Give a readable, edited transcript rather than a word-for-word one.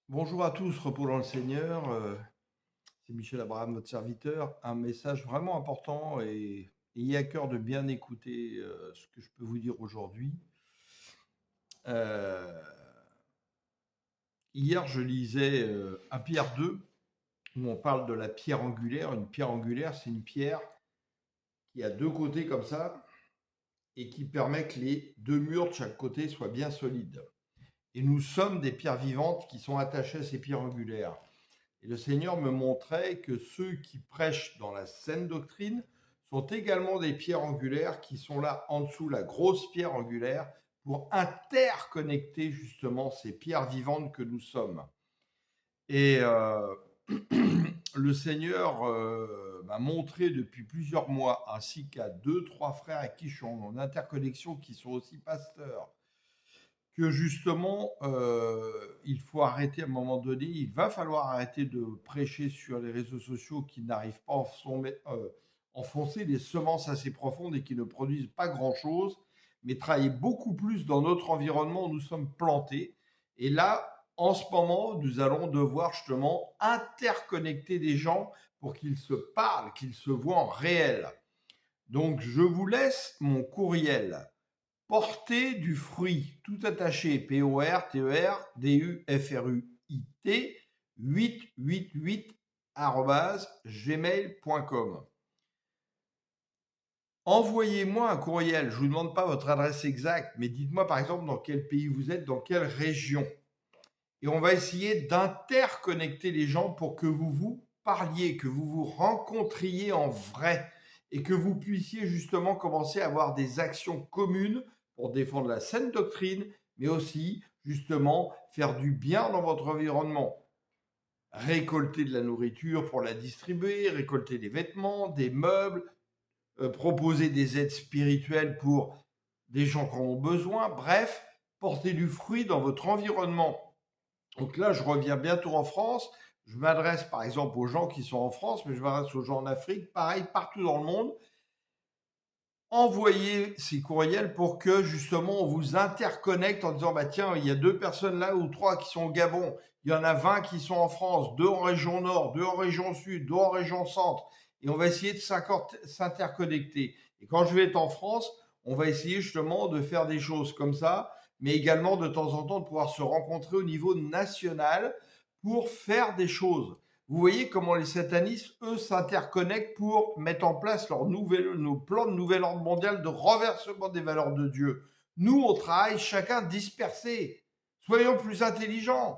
Bonjour à tous, repos dans le Seigneur. C'est Michel Abraham, votre serviteur. Un message vraiment important et ayez à cœur de bien écouter ce que je peux vous dire aujourd'hui. Euh, Hier, je lisais à Pierre 2, où on parle de la pierre angulaire. Une pierre angulaire, c'est une pierre qui a deux côtés comme ça et qui permet que les deux murs de chaque côté soient bien solides. Et nous sommes des pierres vivantes qui sont attachées à ces pierres angulaires. Et le Seigneur me montrait que ceux qui prêchent dans la saine doctrine sont également des pierres angulaires qui sont là en dessous, la grosse pierre angulaire, pour interconnecter justement ces pierres vivantes que nous sommes. Et le Seigneur m'a montré depuis plusieurs mois, ainsi qu'à 2, 3 frères avec qui je suis en interconnexion, qui sont aussi pasteurs, que justement, il faut arrêter à un moment donné, il va falloir arrêter de prêcher sur les réseaux sociaux qui n'arrivent pas à enfoncer des semences assez profondes et qui ne produisent pas grand-chose, mais travailler beaucoup plus dans notre environnement où nous sommes plantés. Et là, en ce moment, nous allons devoir justement interconnecter des gens pour qu'ils se parlent, qu'ils se voient en réel. Donc, je vous laisse mon courriel. Porter du fruit, tout attaché, PORTERDUFRUIT 888@gmail.com. Envoyez-moi un courriel. Je ne vous demande pas votre adresse exacte, mais dites-moi par exemple dans quel pays vous êtes, dans quelle région. Et on va essayer d'interconnecter les gens pour que vous vous parliez, que vous vous rencontriez en vrai et que vous puissiez justement commencer à avoir des actions communes pour défendre la saine doctrine, mais aussi justement faire du bien dans votre environnement. Récolter de la nourriture pour la distribuer, récolter des vêtements, des meubles, proposer des aides spirituelles pour des gens qui en ont besoin, bref, porter du fruit dans votre environnement. Donc là, je reviens bientôt en France. Je m'adresse par exemple aux gens qui sont en France, mais je m'adresse aux gens en Afrique, pareil, partout dans le monde. Envoyez ces courriels pour que justement on vous interconnecte en disant bah tiens, il y a 2 personnes là ou 3 qui sont au Gabon, il y en a 20 qui sont en France, 2 en région nord, 2 en région sud, 2 en région centre, et on va essayer de s'interconnecter. Et quand je vais être en France, on va essayer justement de faire des choses comme ça, mais également de temps en temps de pouvoir se rencontrer au niveau national pour faire des choses. Vous voyez comment les satanistes, eux, s'interconnectent pour mettre en place nos plans de nouvel ordre mondial de renversement des valeurs de Dieu. Nous, on travaille chacun dispersé. Soyons plus intelligents.